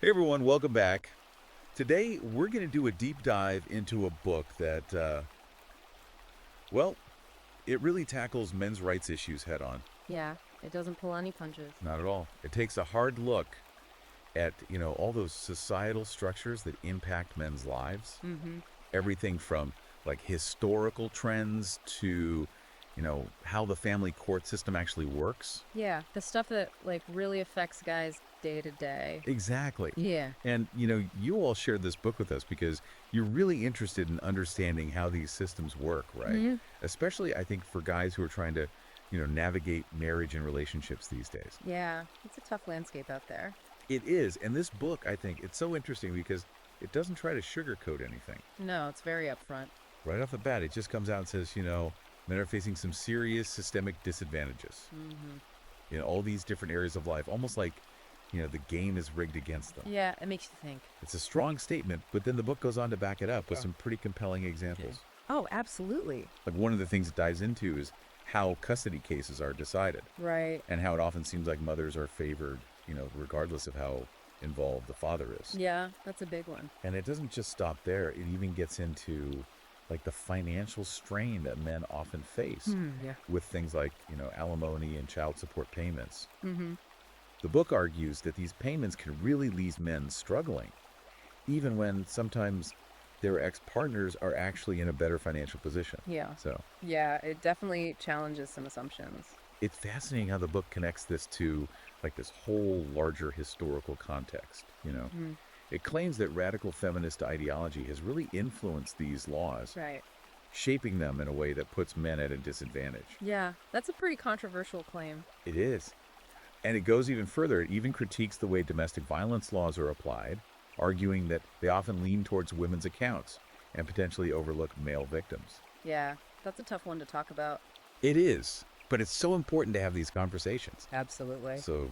Hey everyone, welcome back. Today we're going to do a deep dive into a book that, well, it really tackles men's rights issues head on. Yeah, it doesn't pull any punches. Not at all. It takes a hard look at, all those societal structures that impact men's lives. Mm-hmm. Everything from like historical trends to, how the family court system actually works. Yeah, the stuff that really affects guys day to day. Exactly. Yeah. And, you all shared this book with us because you're really interested in understanding how these systems work, right? Hmm. Especially, I think, for guys who are trying to, navigate marriage and relationships these days. Yeah, it's a tough landscape out there. It is. And this book, I think, it's so interesting because it doesn't try to sugarcoat anything. No, it's very upfront. Right off the bat, it just comes out and says, men are facing some serious systemic disadvantages Mm-hmm. in all these different areas of life, almost like, the game is rigged against them. Yeah, it makes you think. It's a strong statement, but then the book goes on to back it up with some pretty compelling examples. Oh, absolutely. Like one of the things it dives into is how custody cases are decided Right. and how it often seems like mothers are favored, regardless of how involved the father is. Yeah, that's a big one. And it doesn't just stop there. It even gets into like the financial strain that men often face Yeah. with things like, alimony and child support payments. Mm-hmm. The book argues that these payments can really leave men struggling, even when sometimes their ex-partners are actually in a better financial position. Yeah. So Yeah, it definitely challenges some assumptions. it's fascinating how the book connects this to like this whole larger historical context. Mm. It claims that radical feminist ideology has really influenced these laws, Right. shaping them in a way that puts men at a disadvantage. Yeah, that's a pretty controversial claim. It is. And it goes even further. It even critiques the way domestic violence laws are applied, arguing that they often lean towards women's accounts and potentially overlook male victims. Yeah, that's a tough one to talk about. It is, but it's so important to have these conversations. Absolutely. So,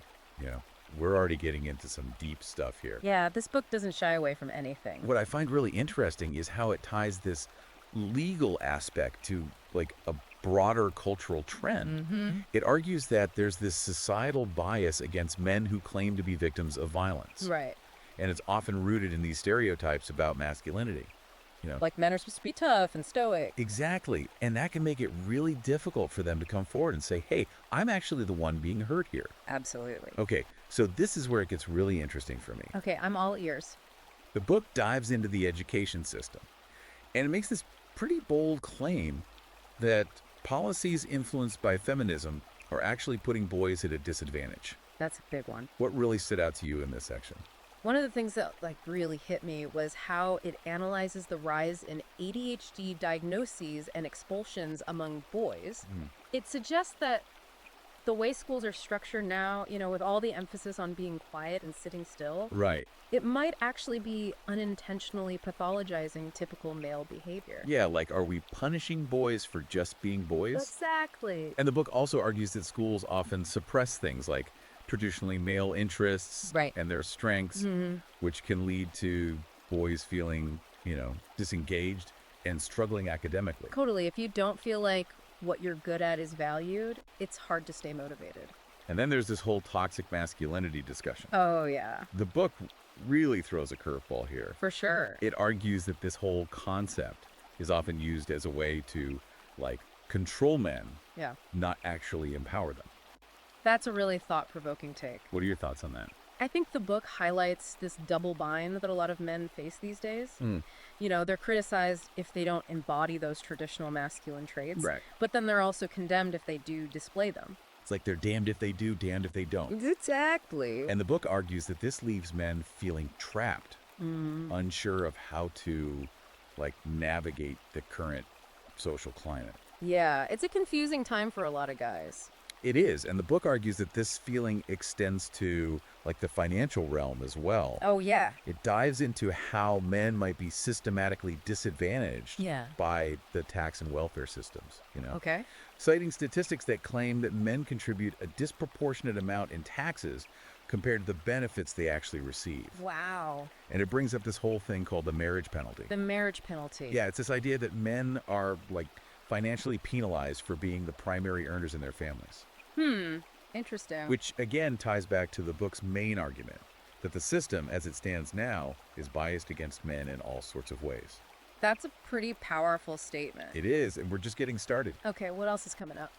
we're already getting into some deep stuff here. Yeah, this book doesn't shy away from anything. What I find really interesting is how it ties this legal aspect to like a broader cultural trend. Mm-hmm. It argues that there's this societal bias against men who claim to be victims of violence. Right. And it's often rooted in these stereotypes about masculinity. Like men are supposed to be tough and stoic. Exactly. And that can make it really difficult for them to come forward and say, hey, I'm actually the one being hurt here. Absolutely. Okay, so this is where it gets really interesting for me. Okay, I'm all ears. The book dives into the education system, and it makes this pretty bold claim that policies influenced by feminism are actually putting boys at a disadvantage. That's a big one. What really stood out to you in this section? One of the things that really hit me was how it analyzes the rise in ADHD diagnoses and expulsions among boys. Mm. It suggests that the way schools are structured now, with all the emphasis on being quiet and sitting still, Right. it might actually be unintentionally pathologizing typical male behavior. Yeah, like are we punishing boys for just being boys? Exactly. And the book also argues that schools often suppress things like traditionally male interests Right. and their strengths, Mm-hmm. which can lead to boys feeling, disengaged and struggling academically. Totally. If you don't feel like what you're good at is valued, it's hard to stay motivated. And then there's this whole toxic masculinity discussion. Oh, yeah, The book really throws a curveball here. for sure. It argues that this whole concept is often used as a way to, like, control men, Yeah. not actually empower them. That's a really thought-provoking take. What are your thoughts on that? I think the book highlights this double bind that a lot of men face these days. Mm. They're criticized if they don't embody those traditional masculine traits, Right. but then they're also condemned if they do display them. It's like they're damned if they do, damned if they don't. Exactly. And the book argues that this leaves men feeling trapped, Mm. unsure of how to, like, navigate the current social climate. Yeah, it's a confusing time for a lot of guys. It is, and the book argues that this feeling extends to, like, the financial realm as well. Oh, yeah. It dives into how men might be systematically disadvantaged Yeah. by the tax and welfare systems. Okay. Citing statistics that claim that men contribute a disproportionate amount in taxes compared to the benefits they actually receive. Wow. And it brings up this whole thing called the marriage penalty. The marriage penalty. Yeah, it's this idea that men are, like, financially penalized for being the primary earners in their families. Interesting. Which, again, ties back to the book's main argument, that the system, as it stands now, is biased against men in all sorts of ways. That's a pretty powerful statement. It is, and we're just getting started. Okay, what else is coming up?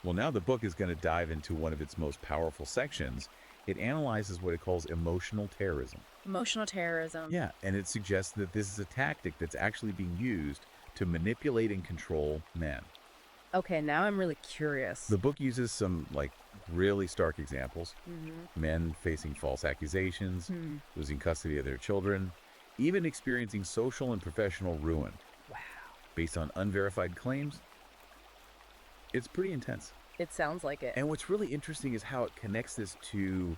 Well, now the book is going to dive into one of its most powerful sections. It analyzes what it calls emotional terrorism. Emotional terrorism. Yeah, and it suggests that this is a tactic that's actually being used to manipulate and control men. Okay, now I'm really curious. The book uses some, really stark examples. Men facing false accusations, losing custody of their children, even experiencing social and professional ruin. Wow. Based on unverified claims. It's pretty intense. It sounds like it. And what's really interesting is how it connects this to,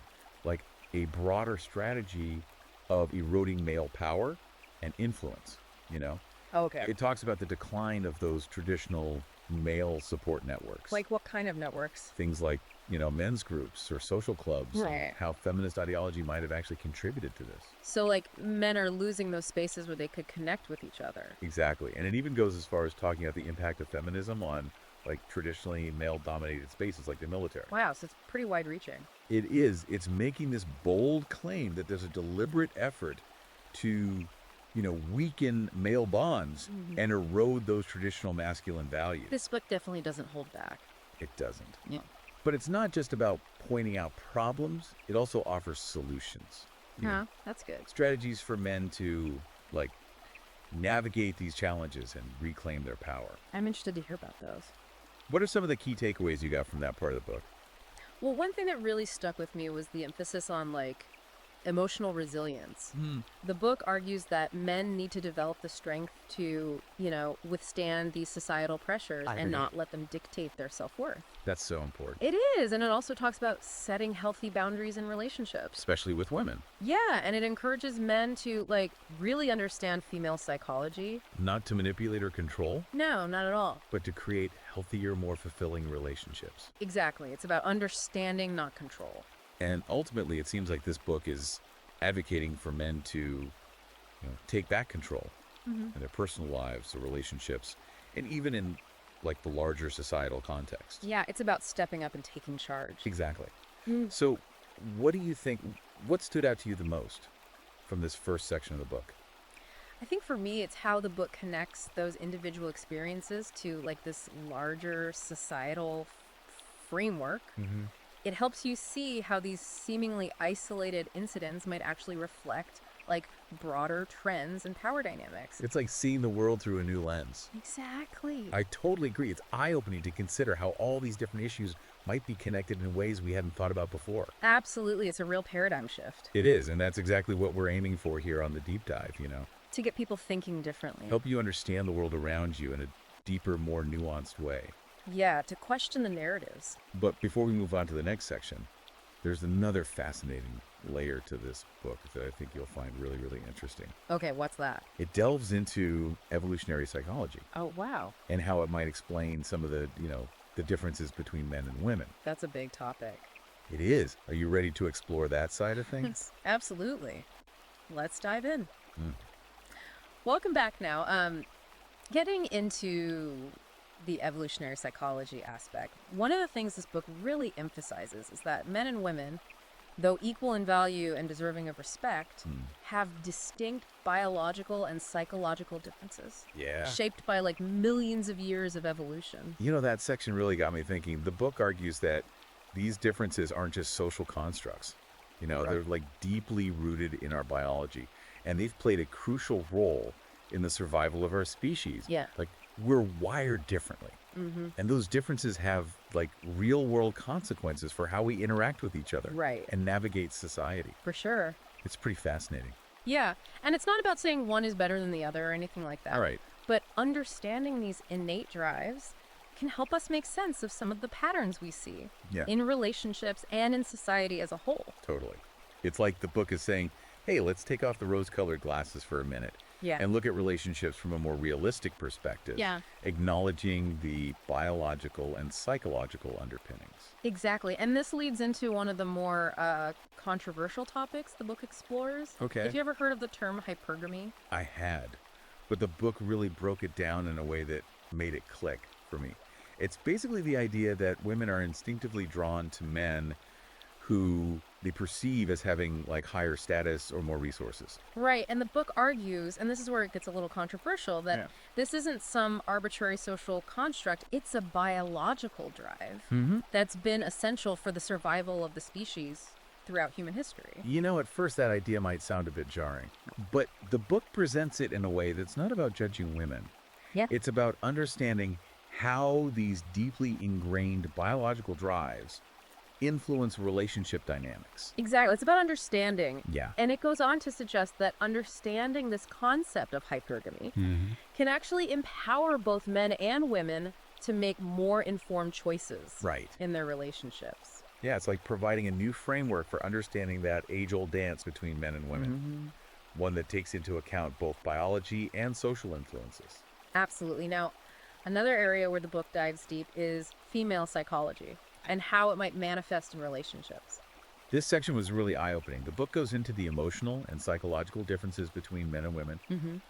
a broader strategy of eroding male power and influence, Okay. It talks about the decline of those traditional male support networks. Like what kind of networks? Things like, men's groups or social clubs. Right. How feminist ideology might have actually contributed to this. So, men are losing those spaces where they could connect with each other. Exactly. And it even goes as far as talking about the impact of feminism on, traditionally male-dominated spaces like the military. Wow, so it's pretty wide-reaching. It is. It's making this bold claim that there's a deliberate effort to, weaken male bonds and erode those traditional masculine values. This book definitely doesn't hold back. It doesn't. Yeah. But it's not just about pointing out problems. It also offers solutions. Huh, that's good. Strategies for men to, navigate these challenges and reclaim their power. I'm interested to hear about those. What are some of the key takeaways you got from that part of the book? Well, one thing that really stuck with me was the emphasis on, emotional resilience. The book argues that men need to develop the strength to, withstand these societal pressures I and agree. not let them dictate their self-worth. That's so important. It is, and it also talks about setting healthy boundaries in relationships. Especially with women. Yeah, and it encourages men to, really understand female psychology. Not to manipulate or control, No, not at all. but to create healthier, more fulfilling relationships. Exactly. It's about understanding, not control. And ultimately, it seems like this book is advocating for men to take back control in their personal lives, their relationships, and even in the larger societal context. Yeah, it's about stepping up and taking charge. Exactly. So what do you think, what stood out to you the most from this first section of the book? I think for me, it's how the book connects those individual experiences to this larger societal framework. It helps you see how these seemingly isolated incidents might actually reflect broader trends and power dynamics. It's like seeing the world through a new lens. Exactly. I totally agree. It's eye-opening to consider how all these different issues might be connected in ways we hadn't thought about before. Absolutely. It's a real paradigm shift. It is, and that's exactly what we're aiming for here on the Deep Dive, To get people thinking differently. Help you understand the world around you in a deeper, more nuanced way. Yeah, to question the narratives. But before we move on to the next section, there's another fascinating layer to this book that I think you'll find really, really interesting. Okay, what's that? It delves into evolutionary psychology Oh, wow. and how it might explain some of the, the differences between men and women. That's a big topic. It is. Are you ready to explore that side of things? Absolutely. Let's dive in. Welcome back now. Getting into the evolutionary psychology aspect, one of the things this book really emphasizes is that men and women, though equal in value and deserving of respect, have distinct biological and psychological differences. Yeah. Shaped by millions of years of evolution. That section really got me thinking. The book argues that these differences aren't just social constructs. They're deeply rooted in our biology, and they've played a crucial role in the survival of our species. Yeah. We're wired differently. And those differences have real world consequences for how we interact with each other. Right. And navigate society. For sure. It's pretty fascinating. Yeah, and it's not about saying one is better than the other or anything like that. All right. But understanding these innate drives can help us make sense of some of the patterns we see in relationships and in society as a whole. Totally. It's like the book is saying, hey, let's take off the rose-colored glasses for a minute. Yeah. And look at relationships from a more realistic perspective. Yeah. Acknowledging the biological and psychological underpinnings. Exactly. And this leads into one of the more controversial topics the book explores. Okay. Have you ever heard of the term hypergamy? I had, but the book really broke it down in a way that made it click for me. It's basically the idea that women are instinctively drawn to men who they perceive as having like higher status or more resources. Right, and the book argues, and this is where it gets a little controversial, that Yeah. this isn't some arbitrary social construct, it's a biological drive Mm-hmm. that's been essential for the survival of the species throughout human history. You know, at first that idea might sound a bit jarring, but the book presents it in a way that's not about judging women. Yeah. It's about understanding how these deeply ingrained biological drives influence relationship dynamics. Exactly. It's about understanding. Yeah. And it goes on to suggest that understanding this concept of hypergamy Mm-hmm. can actually empower both men and women to make more informed choices Right. in their relationships. Yeah, it's like providing a new framework for understanding that age-old dance between men and women, one that takes into account both biology and social influences. Absolutely. Now, another area where the book dives deep is female psychology and how it might manifest in relationships. This section was really eye-opening. The book goes into the emotional and psychological differences between men and women,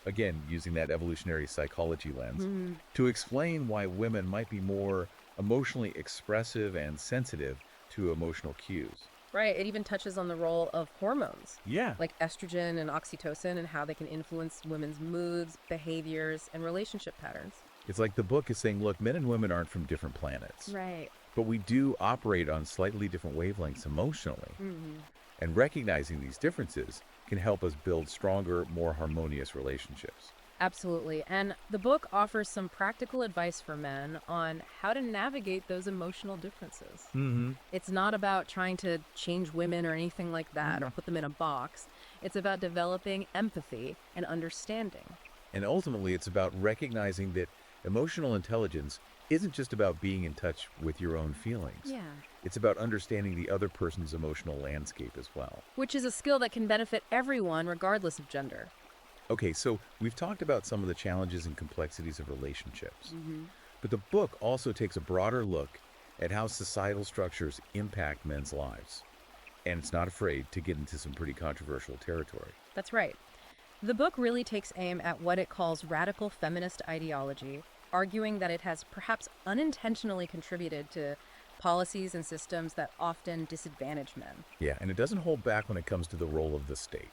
again, using that evolutionary psychology lens, to explain why women might be more emotionally expressive and sensitive to emotional cues. Right. It even touches on the role of hormones, Yeah. like estrogen and oxytocin, and how they can influence women's moods, behaviors, and relationship patterns. It's like the book is saying, look, men and women aren't from different planets, Right. but we do operate on slightly different wavelengths emotionally. And recognizing these differences can help us build stronger, more harmonious relationships. Absolutely. And the book offers some practical advice for men on how to navigate those emotional differences. Mm-hmm. It's not about trying to change women or anything like that or put them in a box. It's about developing empathy and understanding. And ultimately, it's about recognizing that emotional intelligence isn't just about being in touch with your own feelings. Yeah. It's about understanding the other person's emotional landscape as well. Which is a skill that can benefit everyone regardless of gender. Okay, so we've talked about some of the challenges and complexities of relationships. But the book also takes a broader look at how societal structures impact men's lives. And it's not afraid to get into some pretty controversial territory. That's right. The book really takes aim at what it calls radical feminist ideology, arguing that it has perhaps unintentionally contributed to policies and systems that often disadvantage men. Yeah, and it doesn't hold back when it comes to the role of the state.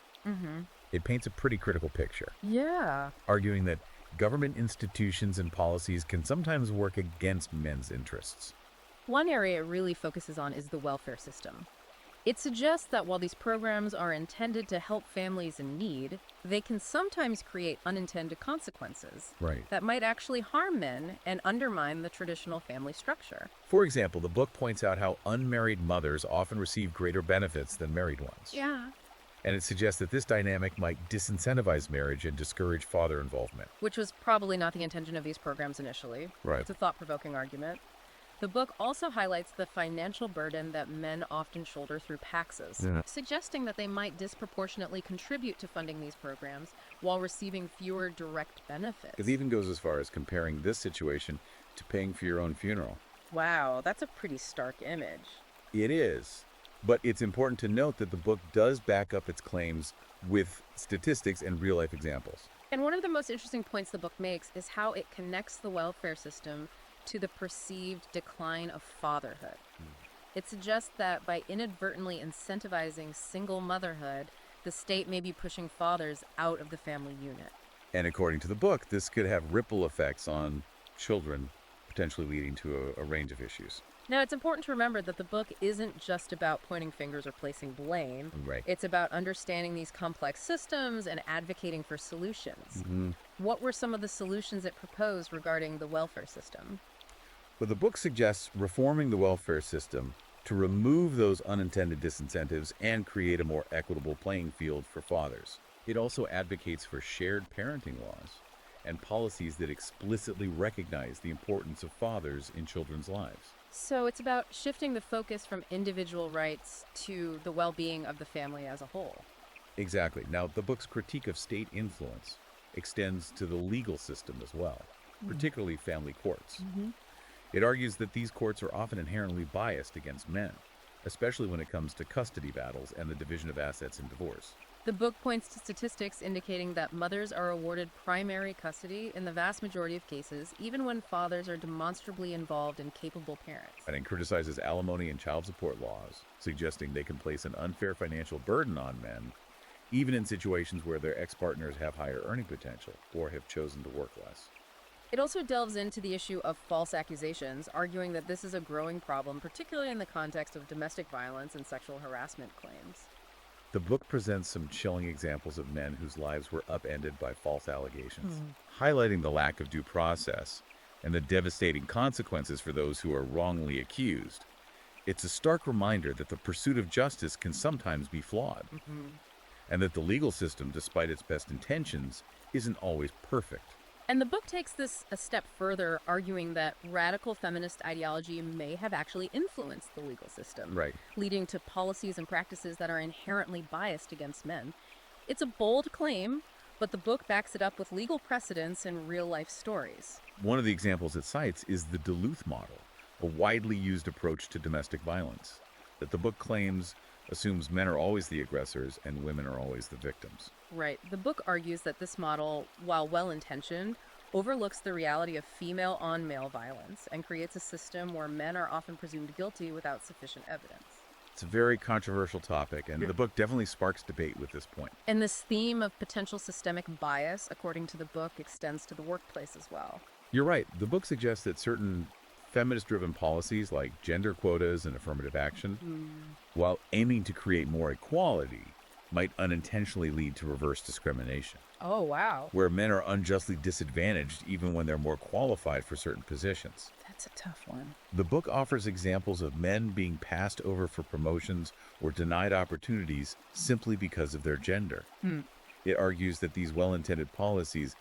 It paints a pretty critical picture, Yeah. arguing that government institutions and policies can sometimes work against men's interests. One area it really focuses on is the welfare system. It suggests that while these programs are intended to help families in need, they can sometimes create unintended consequences Right. that might actually harm men and undermine the traditional family structure. For example, the book points out how unmarried mothers often receive greater benefits than married ones. Yeah. And it suggests that this dynamic might disincentivize marriage and discourage father involvement. Which was probably not the intention of these programs initially. Right. It's a thought-provoking argument. The book also highlights the financial burden that men often shoulder through taxes, suggesting that they might disproportionately contribute to funding these programs while receiving fewer direct benefits. It even goes as far as comparing this situation to paying for your own funeral. Wow, that's a pretty stark image. It is. But it's important to note that the book does back up its claims with statistics and real-life examples. And one of the most interesting points the book makes is how it connects the welfare system to the perceived decline of fatherhood. It suggests that by inadvertently incentivizing single motherhood, the state may be pushing fathers out of the family unit. And according to the book, this could have ripple effects on children, potentially leading to a range of issues. Now, it's important to remember that the book isn't just about pointing fingers or placing blame. Right. It's about understanding these complex systems and advocating for solutions. What were some of the solutions it proposed regarding the welfare system? Well, the book suggests reforming the welfare system to remove those unintended disincentives and create a more equitable playing field for fathers. It also advocates for shared parenting laws and policies that explicitly recognize the importance of fathers in children's lives. So it's about shifting the focus from individual rights to the well-being of the family as a whole. Exactly. Now, the book's critique of state influence extends to the legal system as well, particularly family courts. It argues that these courts are often inherently biased against men, especially when it comes to custody battles and the division of assets in divorce. The book points to statistics indicating that mothers are awarded primary custody in the vast majority of cases, even when fathers are demonstrably involved and capable parents. And it criticizes alimony and child support laws, suggesting they can place an unfair financial burden on men, even in situations where their ex-partners have higher earning potential or have chosen to work less. It also delves into the issue of false accusations, arguing that this is a growing problem, particularly in the context of domestic violence and sexual harassment claims. The book presents some chilling examples of men whose lives were upended by false allegations, highlighting the lack of due process and the devastating consequences for those who are wrongly accused. It's a stark reminder that the pursuit of justice can sometimes be flawed, and that the legal system, despite its best intentions, isn't always perfect. And the book takes this a step further, arguing that radical feminist ideology may have actually influenced the legal system, Right. leading to policies and practices that are inherently biased against men. It's a bold claim, but the book backs it up with legal precedents and real-life stories. One of the examples it cites is the Duluth model, a widely used approach to domestic violence that the book claims assumes men are always the aggressors and women are always the victims. Right. The book argues that this model, while well-intentioned, overlooks the reality of female on male violence and creates a system where men are often presumed guilty without sufficient evidence. It's a very controversial topic, and the book definitely sparks debate with this point. And this theme of potential systemic bias, according to the book, extends to the workplace as well. You're right. The book suggests that certain feminist-driven policies like gender quotas and affirmative action, while aiming to create more equality, might unintentionally lead to reverse discrimination, Oh, wow. where men are unjustly disadvantaged even when they're more qualified for certain positions. That's a tough one. The book offers examples of men being passed over for promotions or denied opportunities simply because of their gender. It argues that these well-intended policies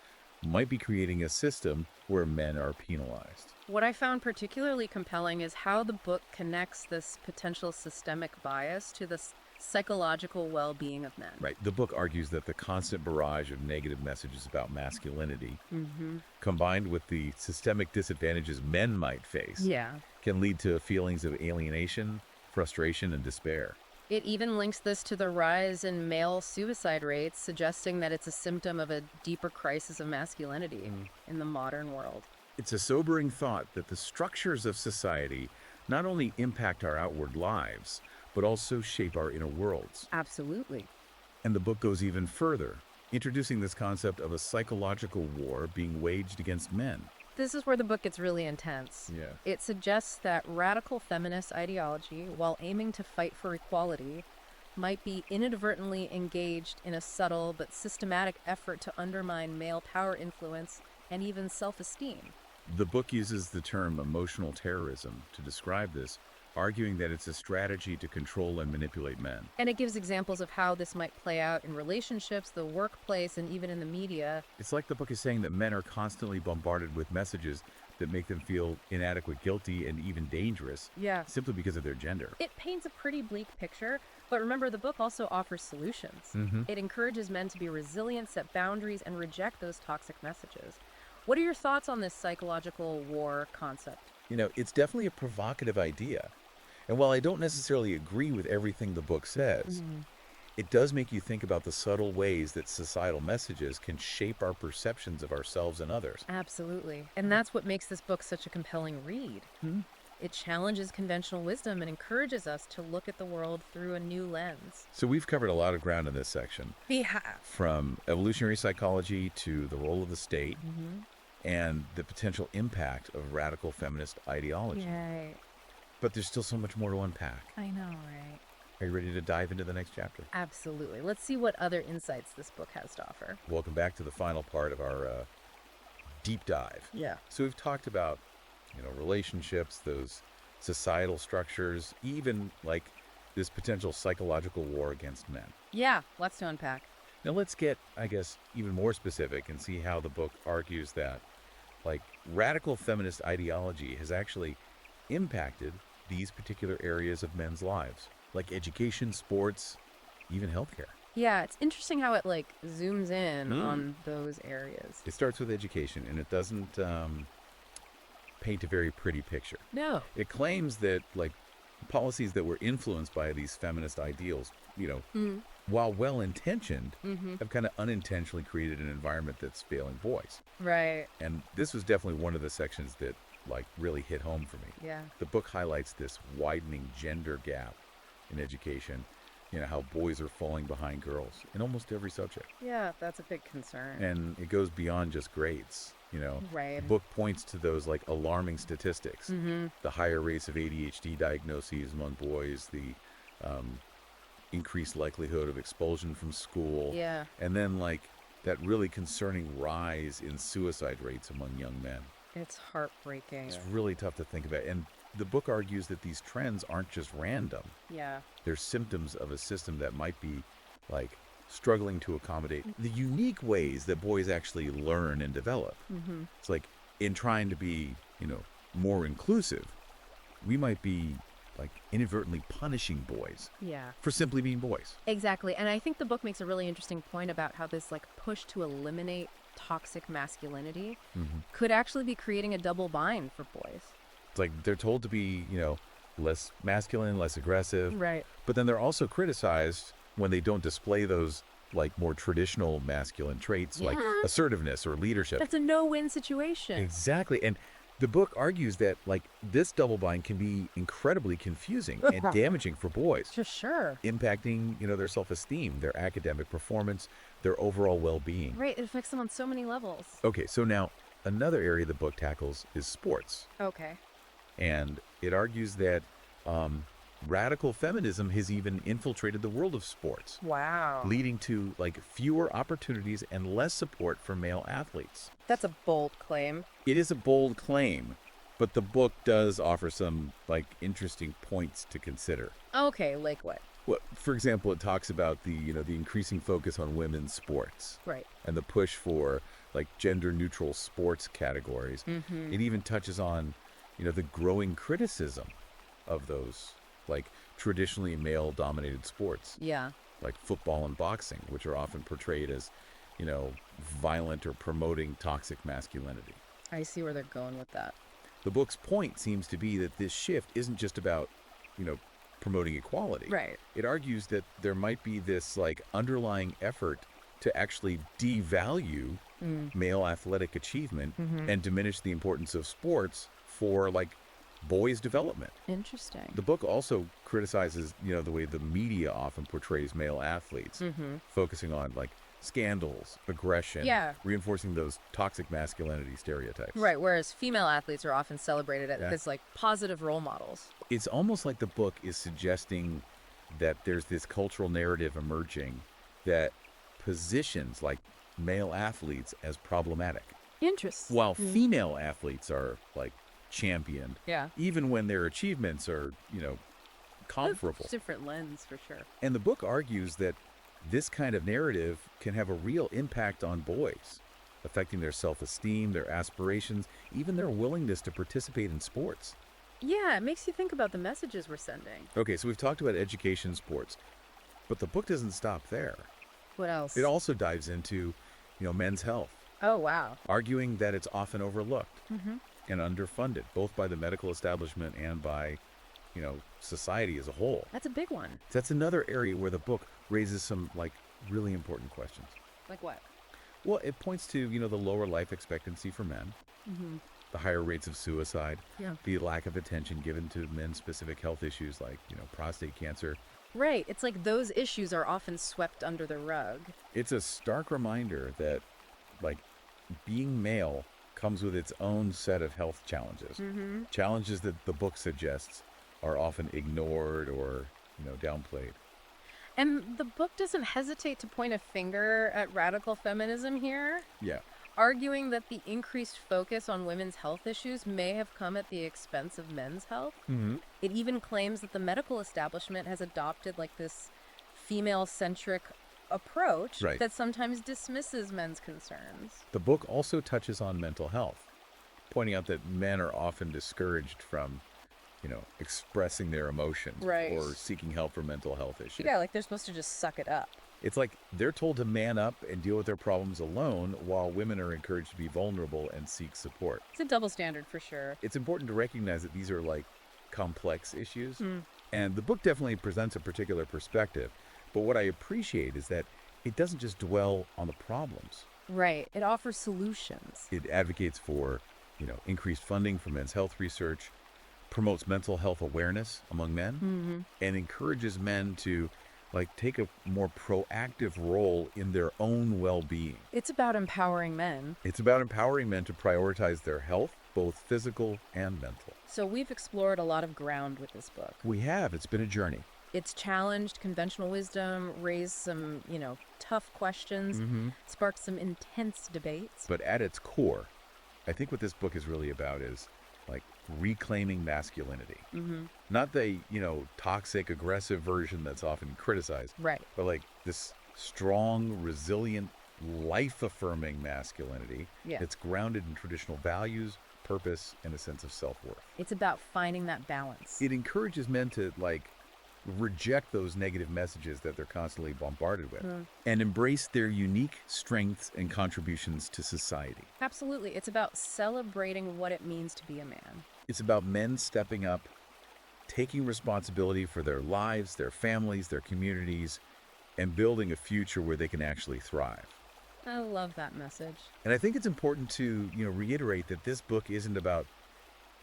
might be creating a system where men are penalized. What I found particularly compelling is how the book connects this potential systemic bias to the psychological well-being of men. Right. The book argues that the constant barrage of negative messages about masculinity, combined with the systemic disadvantages men might face, Yeah. can lead to feelings of alienation, frustration, and despair. It even links this to the rise in male suicide rates, suggesting that it's a symptom of a deeper crisis of masculinity in the modern world. It's a sobering thought that the structures of society not only impact our outward lives, but also shape our inner worlds. Absolutely. And the book goes even further, introducing this concept of a psychological war being waged against men. This is where the book gets really intense. Yeah. It suggests that radical feminist ideology, while aiming to fight for equality, might be inadvertently engaged in a subtle but systematic effort to undermine male power influence and even self-esteem. The book uses the term emotional terrorism to describe this, arguing that it's a strategy to control and manipulate men. And it gives examples of how this might play out in relationships, the workplace, and even in the media. It's like the book is saying that men are constantly bombarded with messages that make them feel inadequate, guilty, and even dangerous Yeah. simply because of their gender. It paints a pretty bleak picture, but remember, the book also offers solutions. It encourages men to be resilient, set boundaries, and reject those toxic messages. What are your thoughts on this psychological war concept? You know, it's definitely a provocative idea. And while I don't necessarily agree with everything the book says, it does make you think about the subtle ways that societal messages can shape our perceptions of ourselves and others. Absolutely. And that's what makes this book such a compelling read. It challenges conventional wisdom and encourages us to look at the world through a new lens. So we've covered a lot of ground in this section, We have. from evolutionary psychology to the role of the state and the potential impact of radical feminist ideology. Yay. But there's still so much more to unpack. I know, right? Are you ready to dive into the next chapter? Absolutely. Let's see what other insights this book has to offer. Welcome back to the final part of our deep dive. Yeah. So we've talked about, relationships, those societal structures, even like this potential psychological war against men. Yeah, lots to unpack. Now let's get, I guess, even more specific and see how the book argues that, like, radical feminist ideology has actually impacted these particular areas of men's lives, like education, sports, even healthcare. Yeah, it's interesting how it zooms in on those areas. It starts with education, and it doesn't paint a very pretty picture. No. It claims that, policies that were influenced by these feminist ideals, while well-intentioned, have kind of unintentionally created an environment that's failing boys. Right. And this was definitely one of the sections that like really hit home for me. Yeah. The book highlights this widening gender gap in education, how boys are falling behind girls in almost every subject. Yeah, that's a big concern. And it goes beyond just grades. Right. The book points to those like alarming statistics, the higher rates of ADHD diagnoses among boys, the increased likelihood of expulsion from school, Yeah. and then like that really concerning rise in suicide rates among young men. It's heartbreaking. It's really tough to think about. And the book argues that these trends aren't just random. Yeah. They're symptoms of a system that might be like struggling to accommodate the unique ways that boys actually learn and develop. It's like in trying to be, more inclusive, we might be like inadvertently punishing boys Yeah. for simply being boys. Exactly. And I think the book makes a really interesting point about how this like push to eliminate toxic masculinity could actually be creating a double bind for boys. It's like they're told to be, less masculine, less aggressive. Right. But then they're also criticized when they don't display those like more traditional masculine traits like assertiveness or leadership. That's a no-win situation. Exactly. And the book argues that like this double bind can be incredibly confusing and damaging for boys, For sure. impacting, their self-esteem, their academic performance, their overall well-being. Right. It affects them on so many levels. Okay, so now another area the book tackles is sports. Okay. And it argues that radical feminism has even infiltrated the world of sports, Wow. leading to like fewer opportunities and less support for male athletes. That's a bold claim. It is a bold claim, but the book does offer some like interesting points to consider. Okay, like what? Well, for example, it talks about the increasing focus on women's sports Right. and the push for like gender neutral sports categories. It even touches on the growing criticism of those like traditionally male dominated sports Yeah. like football and boxing, which are often portrayed as violent or promoting toxic masculinity. I see where they're going with that. The book's point seems to be that this shift isn't just about promoting equality. Right. It argues that there might be this like underlying effort to actually devalue male athletic achievement and diminish the importance of sports for like boys' development. Interesting. The book also criticizes, the way the media often portrays male athletes, focusing on like scandals, aggression, Yeah. reinforcing those toxic masculinity stereotypes. Right, whereas female athletes are often celebrated as like positive role models. It's almost like the book is suggesting that there's this cultural narrative emerging that positions like male athletes as problematic, Interesting. while female athletes are like championed, Yeah. even when their achievements are, comparable. Different lens for sure. And the book argues that this kind of narrative can have a real impact on boys, affecting their self-esteem, their aspirations, even their willingness to participate in sports. Yeah, it makes you think about the messages we're sending. Okay, so we've talked about education and sports, but the book doesn't stop there. What else? It also dives into, men's health, Oh, wow. arguing that it's often overlooked and underfunded, both by the medical establishment and by, society as a whole. That's a big one. That's another area where the book raises some, like, really important questions. Like what? Well, it points to, the lower life expectancy for men, the higher rates of suicide, Yeah. the lack of attention given to men-specific health issues like, prostate cancer. Right. It's like those issues are often swept under the rug. It's a stark reminder that, like, being male comes with its own set of health challenges. Challenges that the book suggests are often ignored or, downplayed. And the book doesn't hesitate to point a finger at radical feminism here, Yeah. arguing that the increased focus on women's health issues may have come at the expense of men's health. It even claims that the medical establishment has adopted like this female-centric approach Right. that sometimes dismisses men's concerns. The book also touches on mental health, pointing out that men are often discouraged from, expressing their emotions Right. or seeking help for mental health issues. Yeah, like they're supposed to just suck it up. It's like they're told to man up and deal with their problems alone, while women are encouraged to be vulnerable and seek support. It's a double standard for sure. It's important to recognize that these are like complex issues. Mm. And the book definitely presents a particular perspective. But what I appreciate is that it doesn't just dwell on the problems. Right. It offers solutions. It advocates for, increased funding for men's health research, promotes mental health awareness among men, Mm-hmm. and encourages men to take a more proactive role in their own well-being. It's about empowering men. It's about empowering men to prioritize their health, both physical and mental. So we've explored a lot of ground with this book. We have. It's been a journey. It's challenged conventional wisdom, raised some, tough questions, sparked some intense debates. But at its core, I think what this book is really about is reclaiming masculinity. Mm-hmm. Not the, toxic, aggressive version that's often criticized, Right. but this strong, resilient, life-affirming masculinity Yeah. that's grounded in traditional values, purpose, and a sense of self-worth. It's about finding that balance. It encourages men to reject those negative messages that they're constantly bombarded with and embrace their unique strengths and contributions to society. Absolutely. It's about celebrating what it means to be a man. It's about men stepping up, taking responsibility for their lives, their families, their communities, and building a future where they can actually thrive. I love that message. And I think it's important to, reiterate that this book isn't about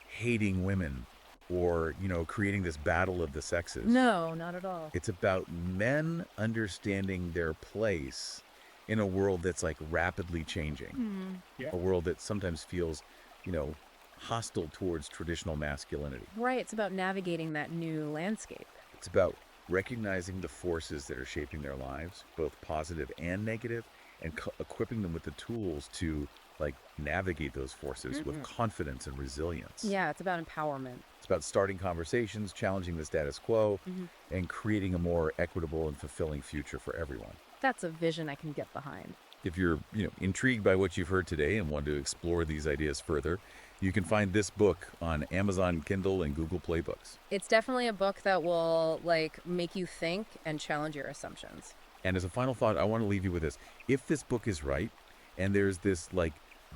hating women or, creating this battle of the sexes. No, not at all. It's about men understanding their place in a world that's rapidly changing. Yeah. A world that sometimes feels, hostile towards traditional masculinity. Right. It's about navigating that new landscape. It's about recognizing the forces that are shaping their lives, both positive and negative, and equipping them with the tools to navigate those forces with confidence and resilience. Yeah, it's about empowerment. It's about starting conversations, challenging the status quo, and creating a more equitable and fulfilling future for everyone. That's a vision I can get behind. If you're, intrigued by what you've heard today and want to explore these ideas further, you can find this book on Amazon Kindle and Google Play Books. It's definitely a book that will make you think and challenge your assumptions. And as a final thought, I want to leave you with this. If this book is right, and there's this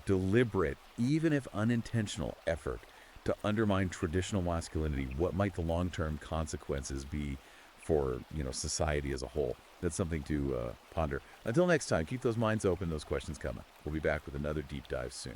deliberate, even if unintentional effort to undermine traditional masculinity, what might the long-term consequences be for, society as a whole? That's something to ponder. Until next time, keep those minds open, those questions coming. We'll be back with another deep dive soon.